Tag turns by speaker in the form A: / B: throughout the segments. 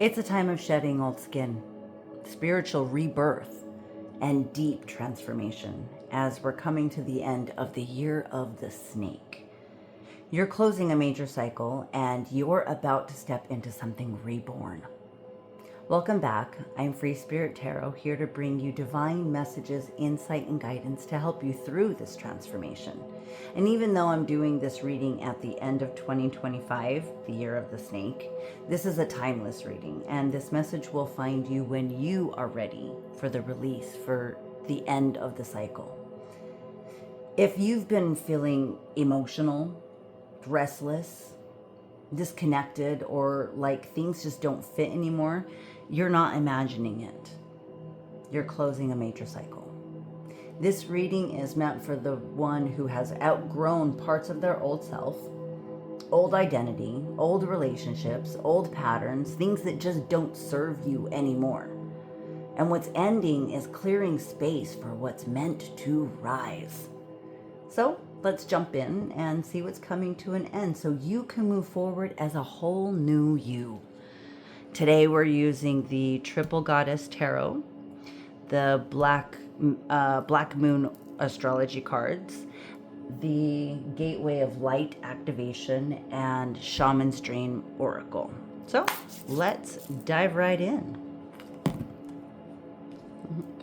A: It's a time of shedding old skin, spiritual rebirth, and deep transformation as we're coming to the end of the year of the snake. You're closing a major cycle and you're about to step into something reborn. Welcome back. I'm Free Spirit Tarot, here to bring you divine messages, insight, and guidance to help you through this transformation. And even though I'm doing this reading at the end of 2025, the year of the snake, this is a timeless reading, and this message will find you when you are ready for the release, for the end of the cycle. If you've been feeling emotional, restless, disconnected, or like things just don't fit anymore, you're not imagining it. You're closing a major cycle. This reading is meant for the one who has outgrown parts of their old self, old identity, old relationships, old patterns, things that just don't serve you anymore. And what's ending is clearing space for what's meant to rise. So let's jump in and see what's coming to an end so you can move forward as a whole new you. Today we're using the Triple Goddess Tarot, the Black Moon Astrology cards, the Gateway of Light Activation, and Shaman's Dream Oracle. So let's dive right in.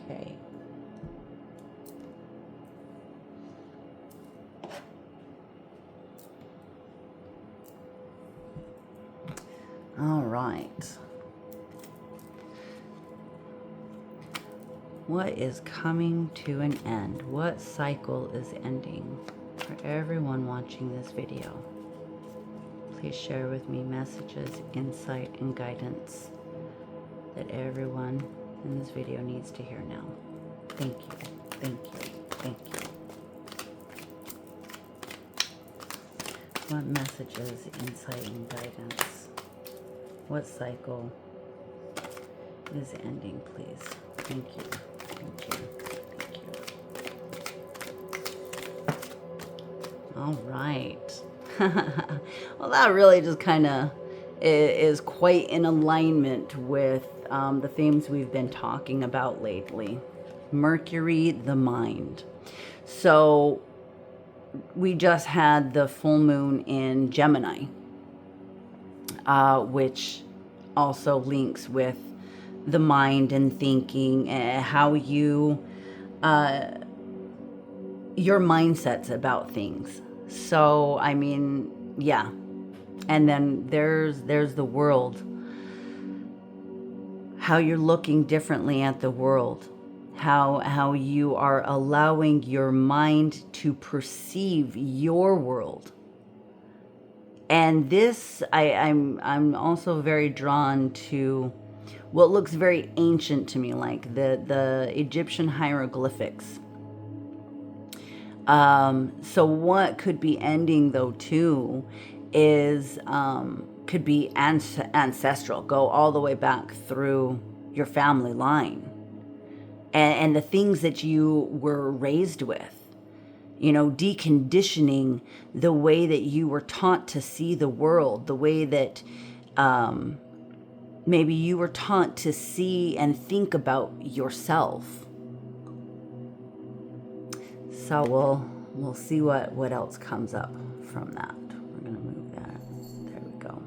A: Okay. All right. What is coming to an end? What cycle is ending? For everyone watching this video, please share with me messages, insight, and guidance that everyone in this video needs to hear now. Thank you, thank you, thank you. What messages, insight, and guidance? What cycle is ending, please? Thank you. Thank you. Thank you. All right. Well, that really just kind of is quite in alignment with the themes we've been talking about lately. Mercury, the mind. So we just had the full moon in Gemini, which also links with the mind and thinking, how you, your mindsets about things. So, I mean, yeah. And then there's the world, how you're looking differently at the world, how you are allowing your mind to perceive your world. And this, I'm also very drawn to what looks very ancient to me, like the Egyptian hieroglyphics. So what could be ending though too is could be ancestral, go all the way back through your family line, and the things that you were raised with. You know, deconditioning the way that you were taught to see the world, the way that maybe you were taught to see and think about yourself. So we'll see what else comes up from that. We're gonna move that. There we go.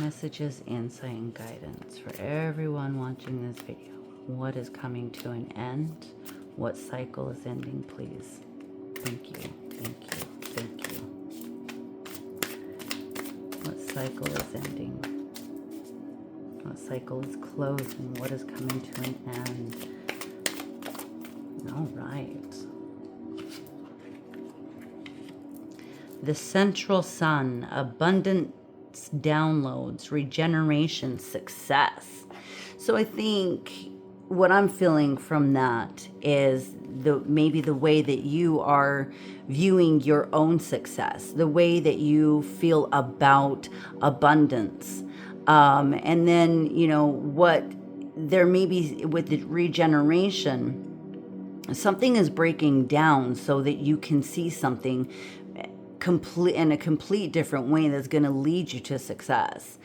A: Messages, insight, and guidance for everyone watching this video. What is coming to an end? What cycle is ending, please? Thank you, thank you, thank you. What cycle is ending? What cycle is closing? What is coming to an end? All right. The central sun, abundance downloads, regeneration, success. So I think what I'm feeling from that is maybe the way that you are viewing your own success, the way that you feel about abundance. And then, you know, what there may be with the regeneration, something is breaking down so that you can see something complete in a complete different way that's going to lead you to success.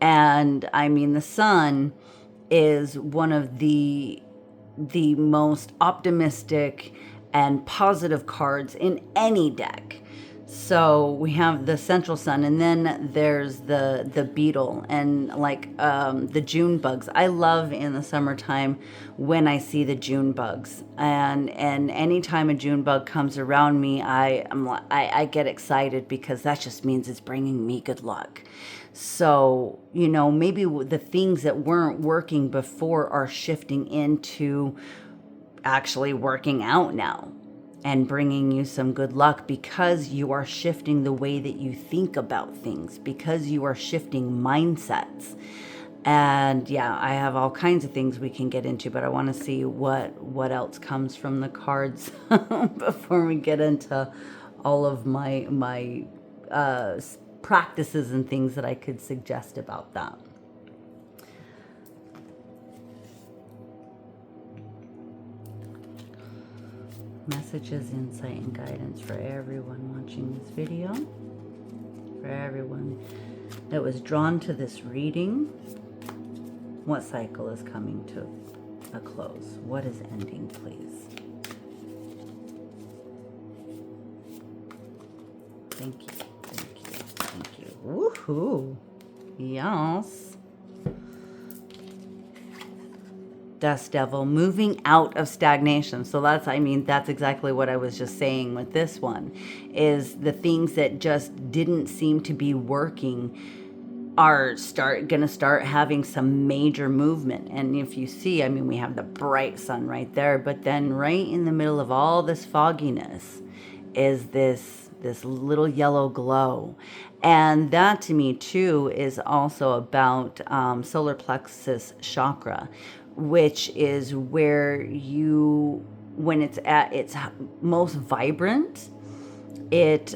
A: And I mean, the sun is one of the most optimistic and positive cards in any deck. So we have the central sun, and then there's the beetle, and like the June bugs. I love in the summertime when I see the June bugs, and anytime a June bug comes around me, I get excited, because that just means it's bringing me good luck. So, you know, maybe the things that weren't working before are shifting into actually working out now and bringing you some good luck, because you are shifting the way that you think about things, because you are shifting mindsets. And yeah, I have all kinds of things we can get into, but I want to see what else comes from the cards before we get into all of my practices and things that I could suggest about that. Messages, insight, and guidance for everyone watching this video, for everyone that was drawn to this reading. What cycle is coming to a close? What is ending, please? Thank you, thank you, thank you. Woohoo! Yes. Dust Devil, moving out of stagnation. So that's, I mean, that's exactly what I was just saying with this one, is the things that just didn't seem to be working are gonna start having some major movement. And if you see, I mean, we have the bright sun right there, but then right in the middle of all this fogginess is this little yellow glow. And that to me too is also about solar plexus chakra, which is where you, when it's at its most vibrant, it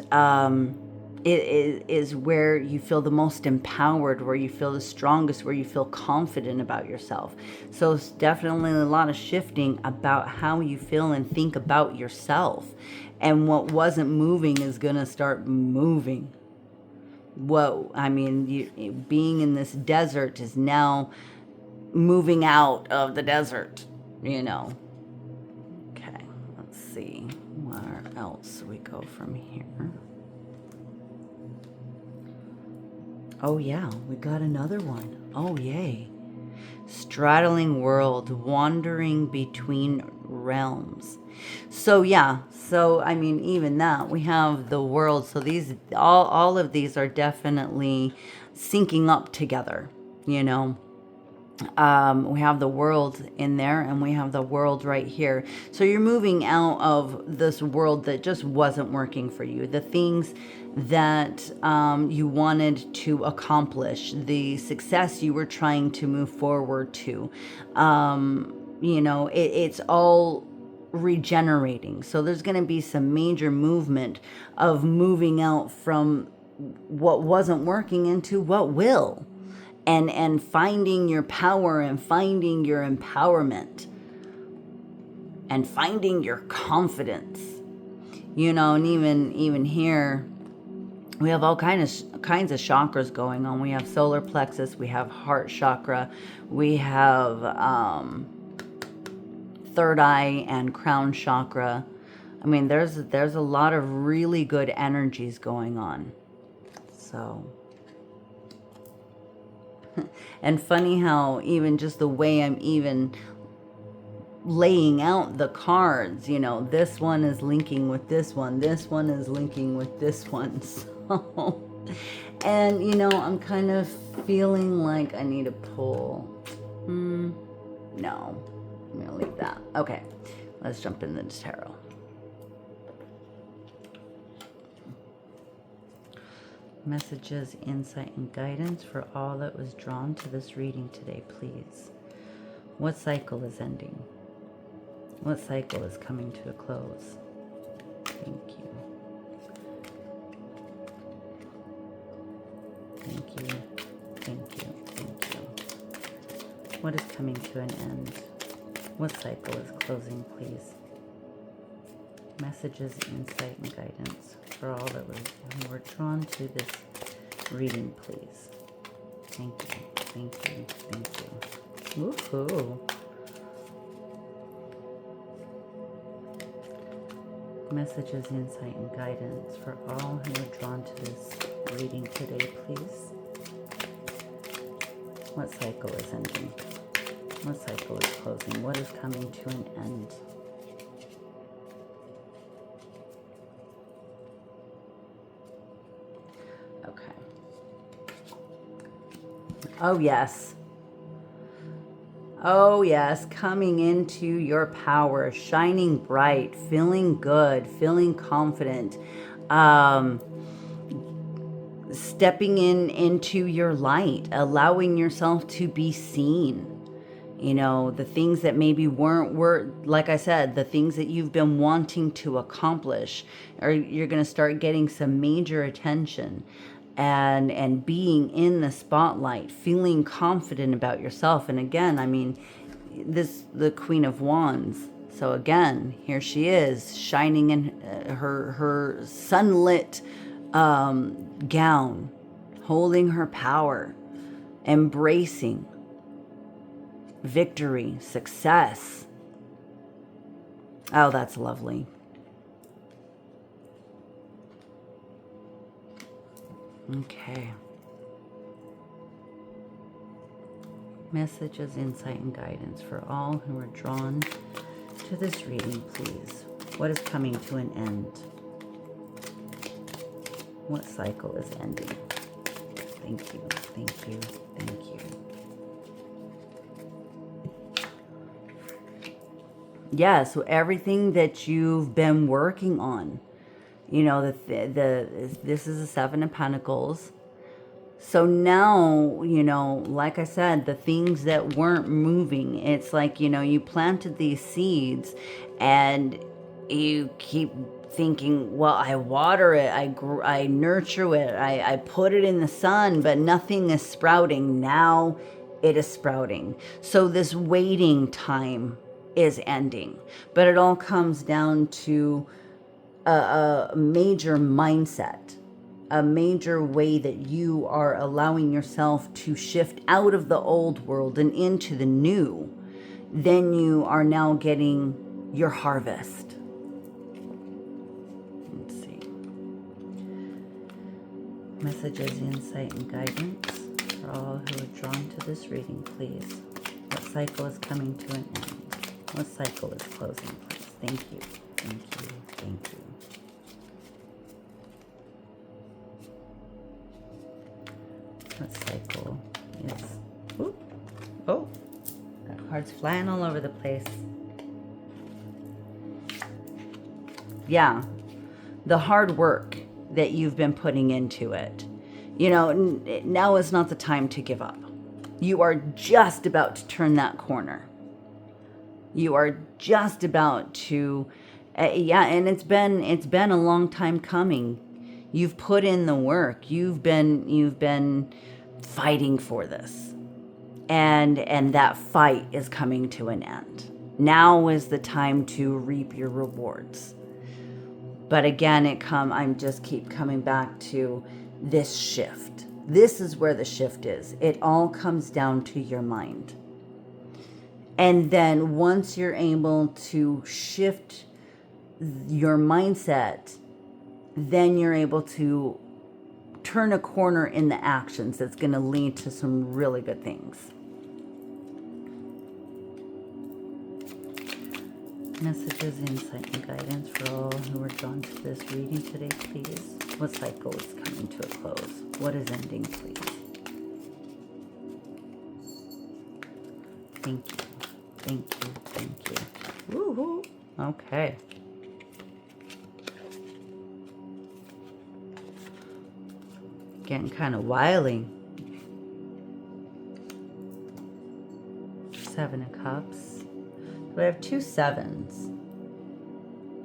A: is where you feel the most empowered, where you feel the strongest, where you feel confident about yourself. So it's definitely a lot of shifting about how you feel and think about yourself. And what wasn't moving is going to start moving. Whoa, I mean, being in this desert is now moving out of the desert, you know. Okay, let's see where else we go from here. Oh yeah, we got another one. Oh yay. Straddling world, wandering between realms. So yeah, so I mean, even that, we have the world. So these, all of these are definitely syncing up together, you know. We have the world in there, and we have the world right here. So you're moving out of this world that just wasn't working for you. The things that you wanted to accomplish, the success you were trying to move forward to, you know, it's all regenerating. So there's going to be some major movement of moving out from what wasn't working into what will. And finding your power, and finding your empowerment, and finding your confidence, you know. And even here, we have all kinds of chakras going on. We have solar plexus, we have heart chakra, we have third eye and crown chakra. I mean, there's a lot of really good energies going on. So. And funny how even just the way I'm even laying out the cards, you know, this one is linking with this one, this one is linking with this one. So, and you know, I'm kind of feeling like I need to pull. No, I'm gonna leave that. Okay, let's jump into the tarot. Messages, insight, and guidance for all that was drawn to this reading today, please. What cycle is ending? What cycle is coming to a close? Thank you. Thank you. Thank you. Thank you. What is coming to an end? What cycle is closing, please? Messages, insight, and guidance for all that were drawn to this reading, please. Thank you, thank you, thank you. Woohoo! Messages, insight, and guidance for all who are drawn to this reading today, please. What cycle is ending? What cycle is closing? What is coming to an end? Okay. Oh, yes. Oh, yes. Coming into your power, shining bright, feeling good, feeling confident. Stepping into your light, allowing yourself to be seen. You know, the things that maybe were, like I said, the things that you've been wanting to accomplish, or you're going to start getting some major attention and being in the spotlight, feeling confident about yourself. And again, I mean, the Queen of Wands. So again, here she is shining in her sunlit gown, holding her power, embracing victory, success. Oh, that's lovely. Okay. Messages, insight, and guidance for all who are drawn to this reading, please. What is coming to an end? What cycle is ending? Thank you, thank you, thank you. Yeah, so everything that you've been working on, you know, this is the Seven of Pentacles. So now, you know, like I said, the things that weren't moving, it's like, you know, you planted these seeds and you keep thinking, well, I water it, I nurture it, I put it in the sun, but nothing is sprouting. Now it is sprouting. So this waiting time is ending. But it all comes down to a major mindset, a major way that you are allowing yourself to shift out of the old world and into the new. Then you are now getting your harvest. Let's see. Messages, insight, and guidance for all who are drawn to this reading, please. What cycle is coming to an end? What cycle is closing, please? Thank you. Thank you. Thank you. What cycle is... Ooh. Oh, that card's flying all over the place. Yeah, the hard work that you've been putting into it. You know, now is not the time to give up. You are just about to turn that corner. You are just about to, yeah, and it's been a long time coming. You've put in the work. You've been fighting for this, and that fight is coming to an end. Now is the time to reap your rewards. But again, I'm just keep coming back to this shift. This is where the shift is. It all comes down to your mind. And then once you're able to shift your mindset, then you're able to turn a corner in the actions that's going to lead to some really good things. Messages, insight, and guidance for all who are drawn to this reading today, please. What cycle is coming to a close? What is ending, please? Thank you. Thank you. Thank you. Woohoo. Okay. Getting kind of wily. Seven of Cups. So I have two sevens.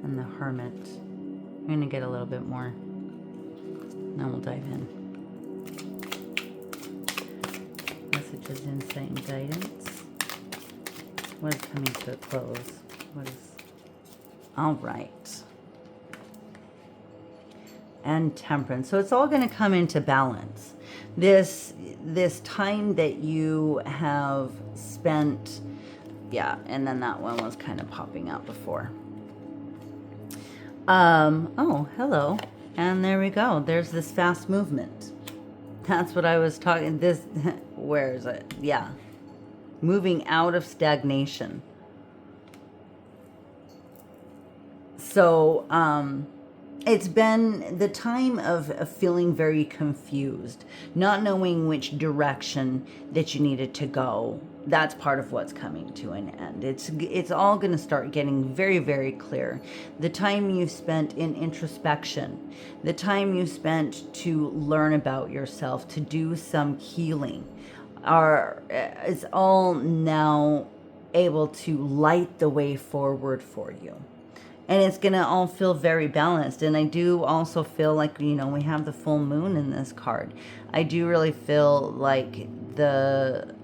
A: And the Hermit. I'm going to get a little bit more. Then we'll dive in. Messages, insight, and guidance. What is coming to a close? What is... All right. and Temperance. So it's all going to come into balance. This time that you have spent, yeah, and then that one was kind of popping out before. Oh, hello. And there we go. There's this fast movement. That's what I was talking, this, where is it? Yeah. Moving out of stagnation. So, it's been the time of feeling very confused, not knowing which direction that you needed to go. That's part of what's coming to an end. It's all going to start getting very, very clear. The time you spent in introspection, the time you spent to learn about yourself, to do some healing, is all now able to light the way forward for you. And it's going to all feel very balanced. And I do also feel like, we have the full moon in this card. I do really feel like the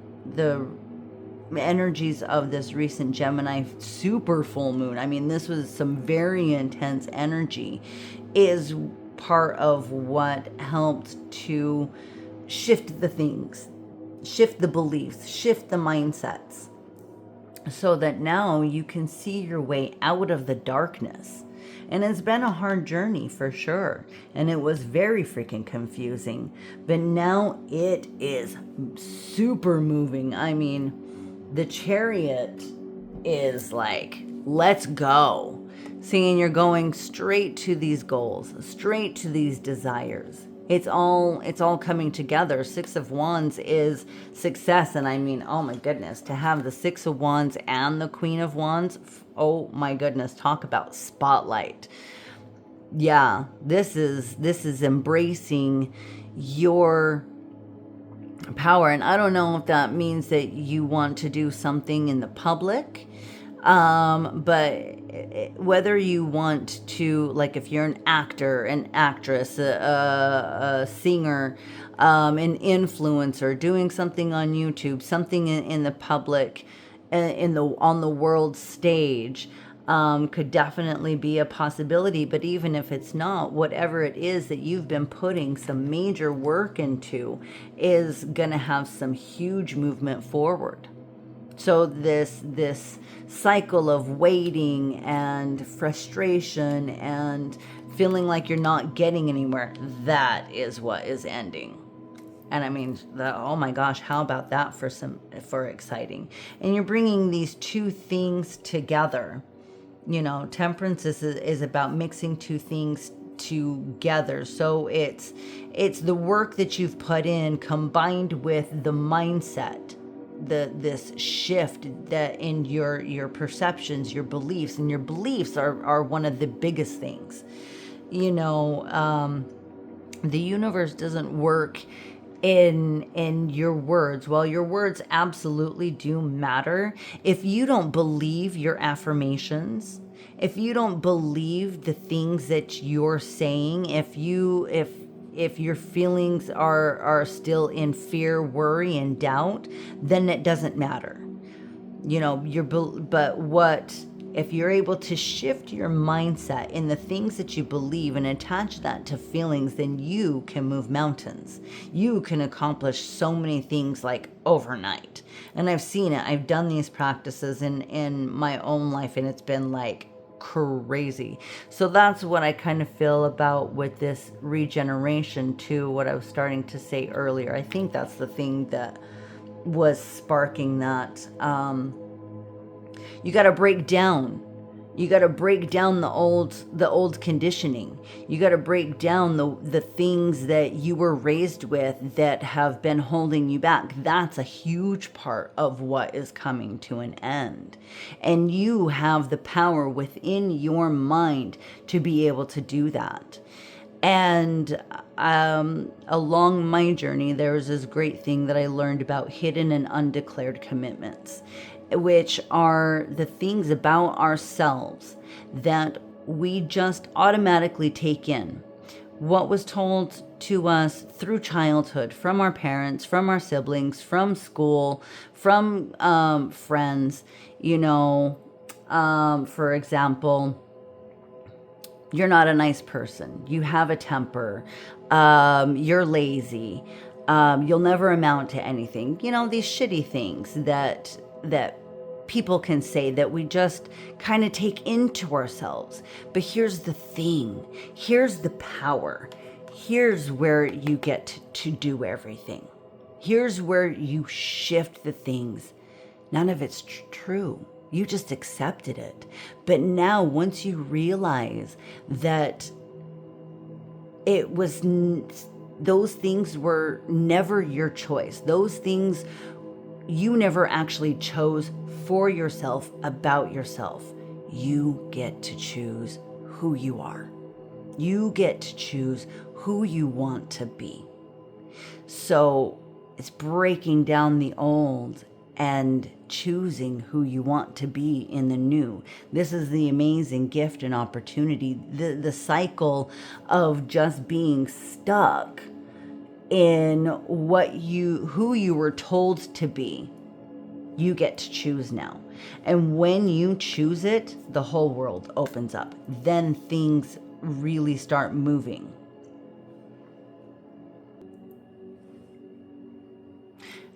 A: energies of this recent Gemini super full moon, I mean, this was some very intense energy, is part of what helped to shift the things, shift the beliefs, shift the mindsets, so that now you can see your way out of the darkness. And it's been a hard journey for sure. And it was very freaking confusing. But now it is super moving. I mean, the Chariot is like, let's go. Seeing you're going straight to these goals, straight to these desires. It's all coming together. Six of Wands is success. And I mean, oh my goodness, to have the Six of Wands and the Queen of Wands, oh my goodness, talk about spotlight. Yeah, this is embracing your power. And I don't know if that means that you want to do something in the public, but whether you want to, like, if you're an actor, an actress, a singer, an influencer, doing something on YouTube, something in the public, on the world stage, could definitely be a possibility. But even if it's not, whatever it is that you've been putting some major work into is going to have some huge movement forward. So this cycle of waiting and frustration and feeling like you're not getting anywhere, that is what is ending. And I mean, oh my gosh, how about that for exciting? And you're bringing these two things together. Temperance is about mixing two things together. So it's the work that you've put in combined with the mindset, this shift that in your perceptions, your beliefs, and your beliefs are one of the biggest things. The universe doesn't work in your words. While your words absolutely do matter, if you don't believe your affirmations, if you don't believe the things that you're saying, if your feelings are still in fear, worry, and doubt, then it doesn't matter. If you're able to shift your mindset in the things that you believe and attach that to feelings, then you can move mountains. You can accomplish so many things like overnight. And I've seen it. I've done these practices in my own life, and it's been like crazy. So that's what I kind of feel about with this regeneration too, what I was starting to say earlier. I think that's the thing that was sparking that. You got to break down. You got to break down the old conditioning. You got to break down the things that you were raised with that have been holding you back. That's a huge part of what is coming to an end. And you have the power within your mind to be able to do that. And along my journey, there was this great thing that I learned about hidden and undeclared commitments, which are the things about ourselves that we just automatically take in. What was told to us through childhood, from our parents, from our siblings, from school, from friends, for example, You're not a nice person. You have a temper. You're lazy. You'll never amount to anything. You know, these shitty things that people can say that we just kind of take into ourselves. But here's the thing. Here's the power. Here's where you get to do everything. Here's where you shift the things. None of it's true. You just accepted it. But now, once you realize that it was, those things were never your choice, those things you never actually chose for yourself, about yourself, you get to choose who you are. You get to choose who you want to be. So it's breaking down the old and choosing who you want to be in the new. This is the amazing gift and opportunity. The cycle of just being stuck in who you were told to be, you get to choose now. And when you choose it, the whole world opens up. Then things really start moving.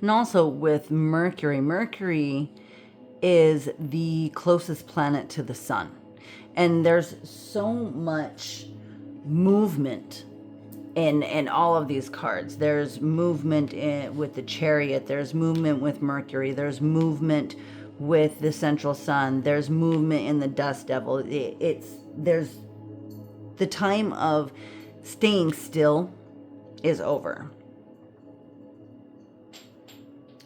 A: And also with Mercury, Mercury is the closest planet to the sun. And there's so much movement in all of these cards. There's movement with the Chariot. There's movement with Mercury. There's movement with the central sun. There's movement in the Dust Devil. There's the time of staying still is over.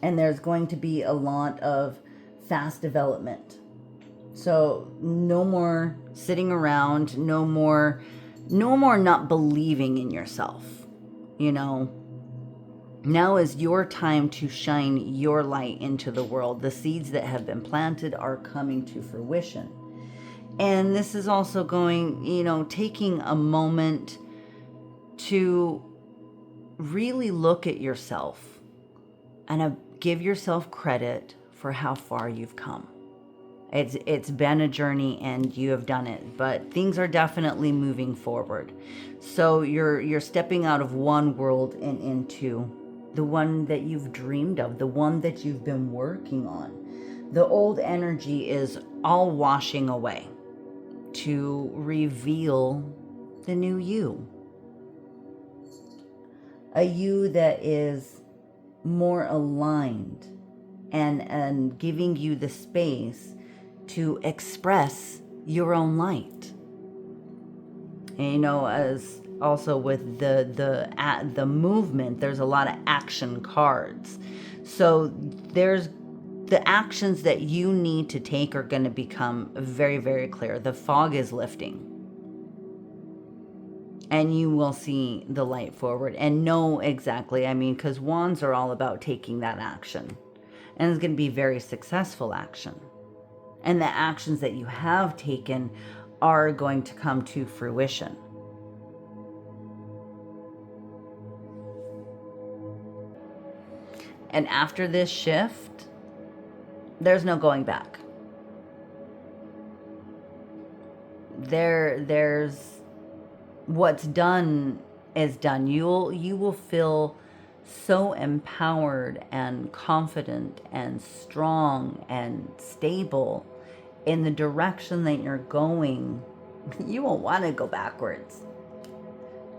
A: And there's going to be a lot of fast development. So no more sitting around, no more not believing in yourself. You know, now is your time to shine your light into the world. The seeds that have been planted are coming to fruition. And this is also going, you know, taking a moment to really look at yourself and give yourself credit for how far you've come. It's been a journey and you have done it, but things are definitely moving forward. So you're stepping out of one world and into the one that you've dreamed of, the one that you've been working on. The old energy is all washing away to reveal the new you. A you that is more aligned and giving you the space to express your own light. And you know, as also with the movement, there's a lot of action cards. So there's the actions that you need to take are going to become very, very clear. The fog is lifting. And you will see the light forward and know exactly, I mean, because wands are all about taking that action. And it's going to be very successful action. And the actions that you have taken are going to come to fruition. And after this shift, there's no going back. There's what's done is done. You will feel so empowered and confident and strong and stable in the direction that you're going. You won't want to go backwards.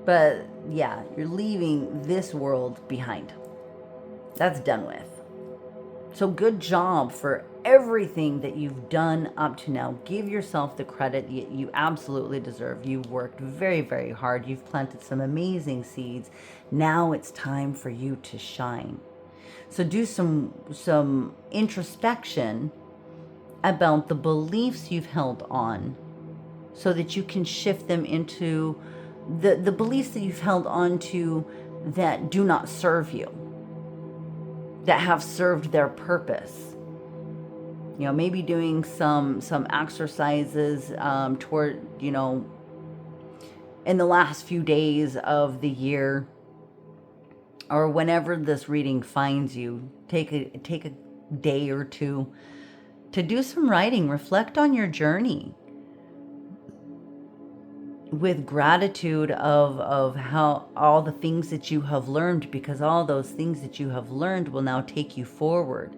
A: But yeah, you're leaving this world behind. That's done with. So good job for everything that you've done up to now. Give yourself the credit you absolutely deserve. You've worked very, very hard. You've planted some amazing seeds. Now it's time for you to shine. So do some introspection about the beliefs you've held on so that you can shift them into the beliefs that you've held on to that do not serve you, that have served their purpose. You know, maybe doing some exercises toward, you know, in the last few days of the year or whenever this reading finds you, take a day or two to do some writing, reflect on your journey. with gratitude of how all the things that you have learned, because all those things that you have learned will now take you forward.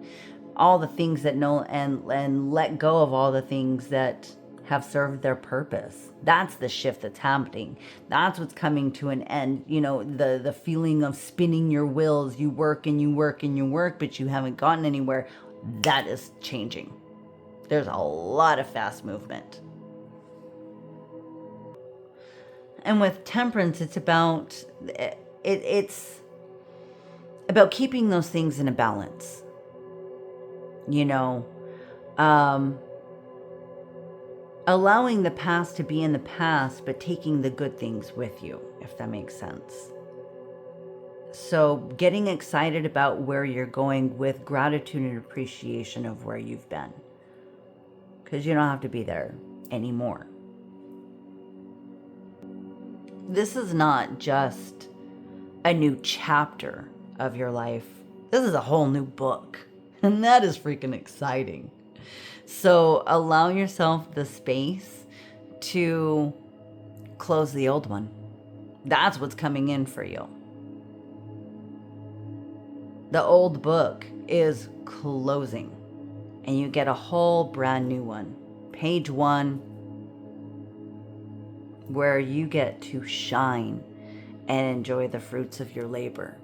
A: All the things that know, and let go of all the things that have served their purpose. That's the shift that's happening. That's what's coming to an end. You know, the feeling of spinning your wheels, you work and you work and you work, but you haven't gotten anywhere. That is changing. There's a lot of fast movement. And with temperance, it's about it's about keeping those things in a balance. You know, allowing the past to be in the past, but taking the good things with you, if that makes sense. So getting excited about where you're going with gratitude and appreciation of where you've been, because you don't have to be there anymore. This is not just a new chapter of your life. This is a whole new book. And that is freaking exciting. So allow yourself the space to close the old one. That's what's coming in for you. The old book is closing, and you get a whole brand new one. Page 1, where you get to shine and enjoy the fruits of your labor.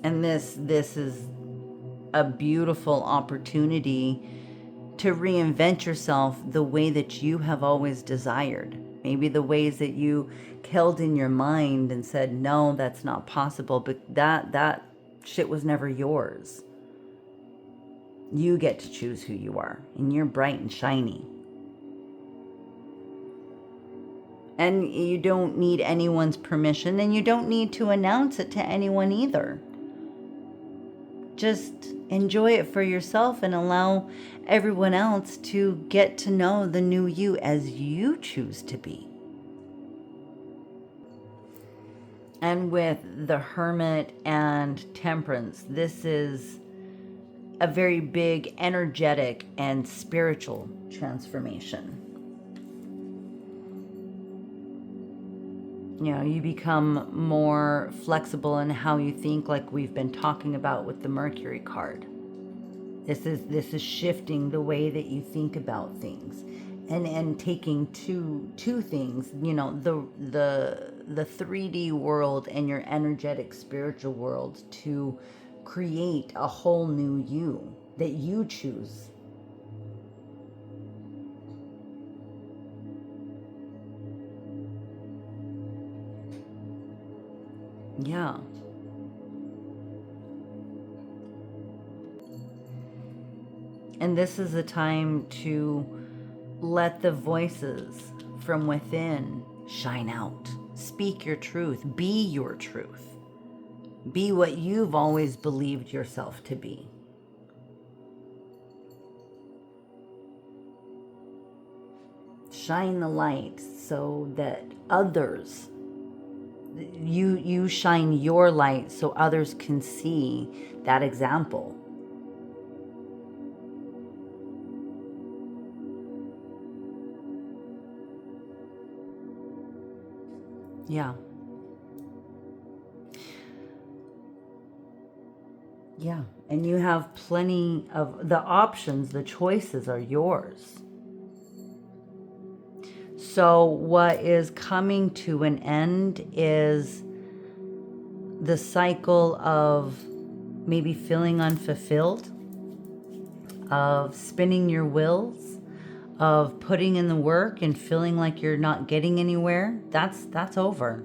A: And this is a beautiful opportunity to reinvent yourself the way that you have always desired. Maybe the ways that you held in your mind and said, no, that's not possible, but that shit was never yours. You get to choose who you are, and you're bright and shiny. And you don't need anyone's permission, and you don't need to announce it to anyone either. Just enjoy it for yourself and allow everyone else to get to know the new you as you choose to be. And with the Hermit and Temperance, this is a very big energetic and spiritual transformation. You know, you become more flexible in how you think, like we've been talking about with the Mercury card. This is shifting the way that you think about things, and taking two things, you know, the 3D world and your energetic spiritual world, to create a whole new you that you choose. Yeah. And this is a time to let the voices from within shine out. Speak your truth. Be your truth. Be what you've always believed yourself to be. Shine the light so that others, you shine your light so others can see that example. Yeah. Yeah. And you have plenty of the options, the choices are yours. So what is coming to an end is the cycle of maybe feeling unfulfilled, of spinning your wheels, of putting in the work and feeling like you're not getting anywhere. That's over.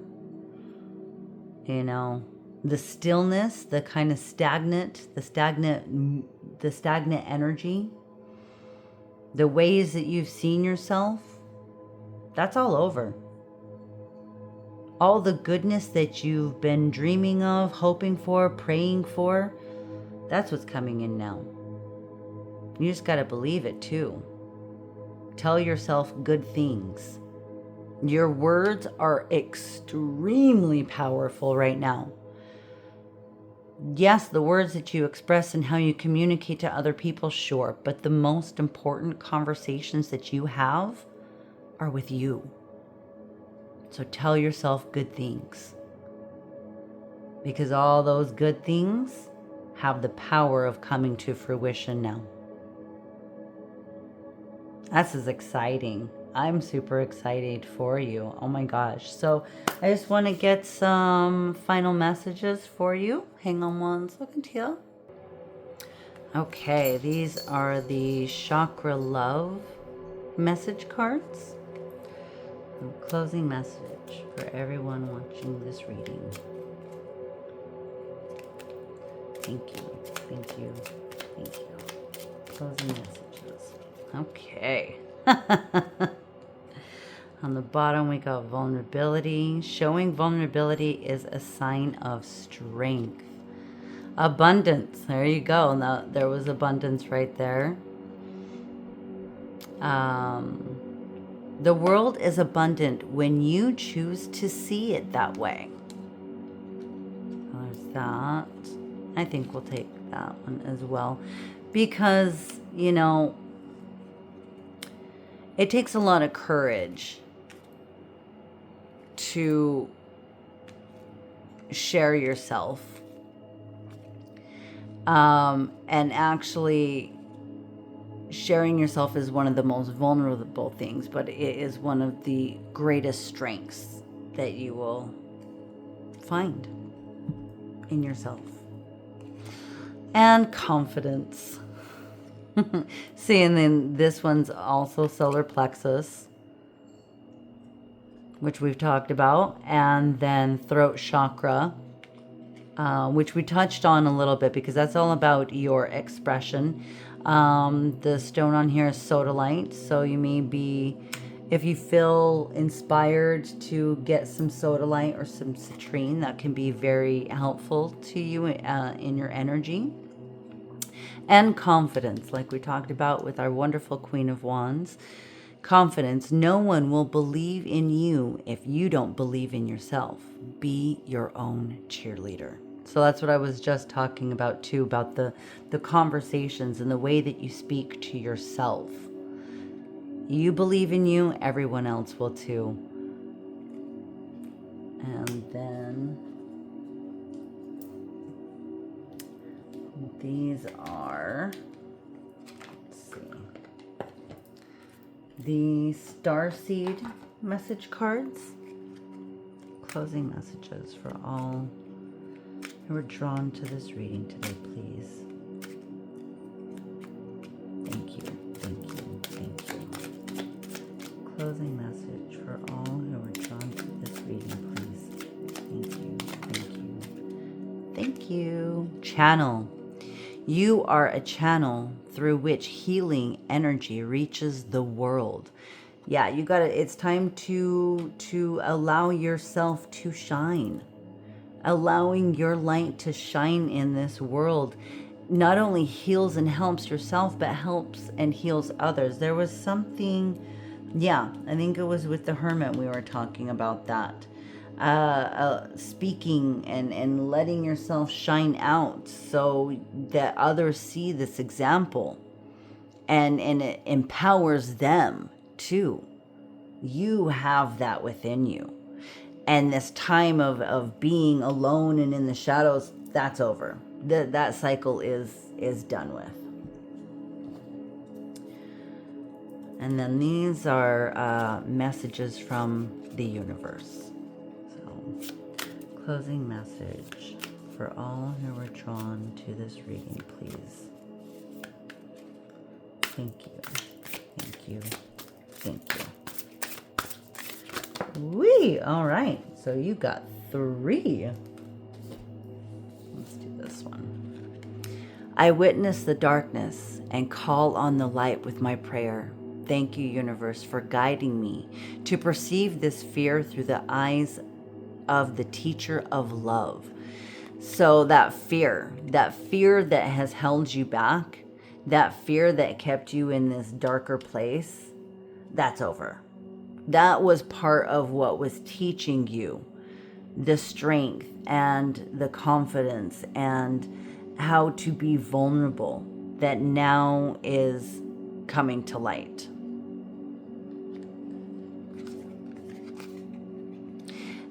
A: You know, the stillness, the kind of stagnant energy, the ways that you've seen yourself, that's all over. All the goodness that you've been dreaming of, hoping for, praying for, that's what's coming in now. You just got to believe it too. Tell yourself good things. Your words are extremely powerful right now. Yes, the words that you express and how you communicate to other people, sure, but the most important conversations that you have are with you. So tell yourself good things, because all those good things have the power of coming to fruition now. This is exciting. I'm super excited for you. Oh my gosh. So I just want to get some final messages for you. Hang on one second here. Okay, these are the chakra love message cards. Closing message for everyone watching this reading. Thank you, thank you, thank you. Closing messages. Okay. On the bottom, we got vulnerability. Showing vulnerability is a sign of strength. Abundance. There you go. Now, there was abundance right there. The world is abundant when you choose to see it that way. There's that. I think we'll take that one as well. Because, you know, it takes a lot of courage to share yourself. And actually, sharing yourself is one of the most vulnerable things, but it is one of the greatest strengths that you will find in yourself. And confidence. See, and then this one's also solar plexus, which we've talked about, and then throat chakra, which we touched on a little bit because that's all about your expression. The stone on here is sodalite, so you may be, if you feel inspired to get some sodalite or some citrine, that can be very helpful to you in your energy. And confidence, like we talked about with our wonderful Queen of Wands. Confidence. No one will believe in you if you don't believe in yourself. Be your own cheerleader. So that's what I was just talking about too, about the conversations and the way that you speak to yourself. You believe in you, everyone else will too. And then these are, let's see, the starseed message cards. Closing messages for all who are drawn to this reading today, please. Thank you, thank you, thank you. Closing message for all who are drawn to this reading, please. Thank you, thank you, thank you. Channel. You are a channel through which healing energy reaches the world. Yeah, you got to, it's time to allow yourself to shine. Allowing your light to shine in this world not only heals and helps yourself, but helps and heals others. There was something, yeah, I think it was with the Hermit we were talking about that. Speaking and letting yourself shine out so that others see this example and it empowers them too. You have that within you. And this time of being alone and in the shadows, that's over. That cycle is done with. And then these are messages from the universe. So, closing message for all who are drawn to this reading, please. Thank you. Thank you. Thank you. Wee! All right. So you got 3. Let's do this one. I witness the darkness and call on the light with my prayer. Thank you, universe, for guiding me to perceive this fear through the eyes of the teacher of love. So that fear that has held you back, that fear that kept you in this darker place, that's over. That was part of what was teaching you the strength and the confidence and how to be vulnerable that now is coming to light.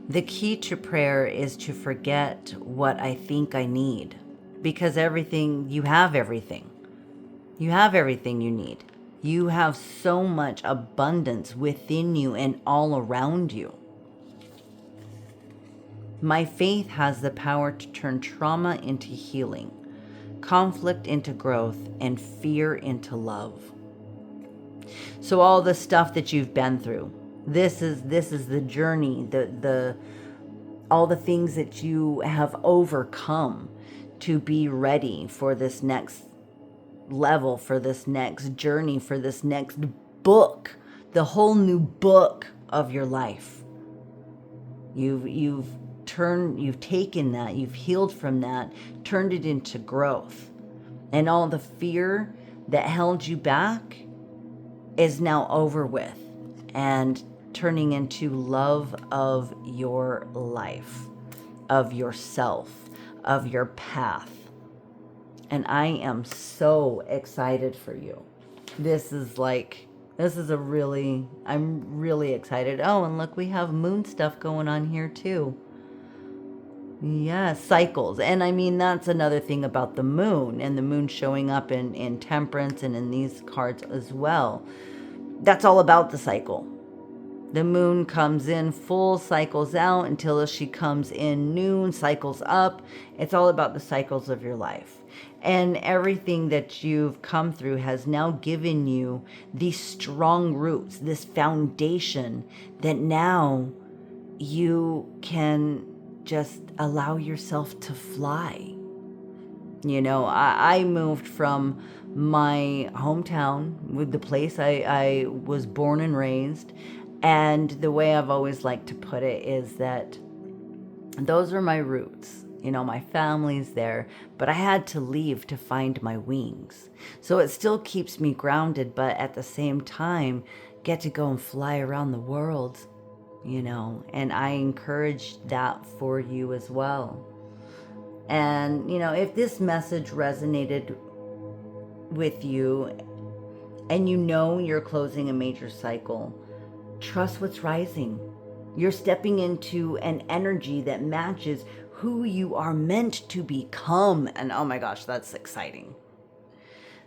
A: The key to prayer is to forget what I think I need, because you have everything. You have everything you need. You have so much abundance within you and all around you. My faith has the power to turn trauma into healing, conflict into growth, and fear into love. So all the stuff that you've been through, this is the journey, all the things that you have overcome to be ready for this next level, for this next journey, for this next book, the whole new book of your life. You've taken that, you've healed from that, turned it into growth. And all the fear that held you back is now over with and turning into love of your life, of yourself, of your path. And I am so excited for you. I'm really excited. Oh, and look, we have moon stuff going on here too. Yeah, cycles. And I mean, that's another thing about the moon, and the moon showing up in temperance and in these cards as well. That's all about the cycle. The moon comes in full, cycles out until she comes in noon, cycles up. It's all about the cycles of your life. And everything that you've come through has now given you these strong roots, this foundation that now you can just allow yourself to fly. You know, I moved from my hometown, with the place I was born and raised. And the way I've always liked to put it is that those are my roots. You know, my family's there, but I had to leave to find my wings. So it still keeps me grounded, but at the same time, get to go and fly around the world, you know, and I encourage that for you as well. And, you know, if this message resonated with you and you know you're closing a major cycle, trust what's rising. You're stepping into an energy that matches who you are meant to become. And oh my gosh, that's exciting.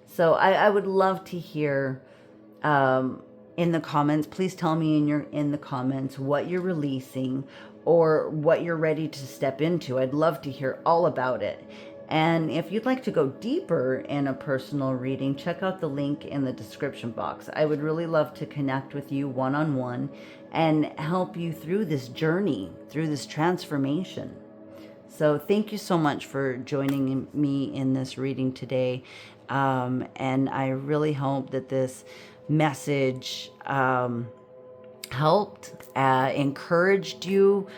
A: So I would love to hear in the comments. Please tell me in the comments what you're releasing or what you're ready to step into. I'd love to hear all about it. And if you'd like to go deeper in a personal reading, check out the link in the description box. I would really love to connect with you one-on-one and help you through this journey, through this transformation. So thank you so much for joining me in this reading today. And I really hope that this message helped, encouraged you,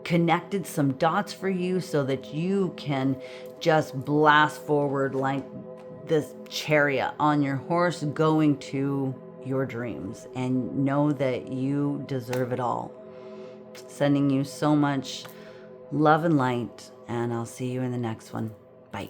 A: connected some dots for you so that you can just blast forward like this chariot on your horse going to your dreams, and know that you deserve it all. Sending you so much love and light, and I'll see you in the next one. Bye.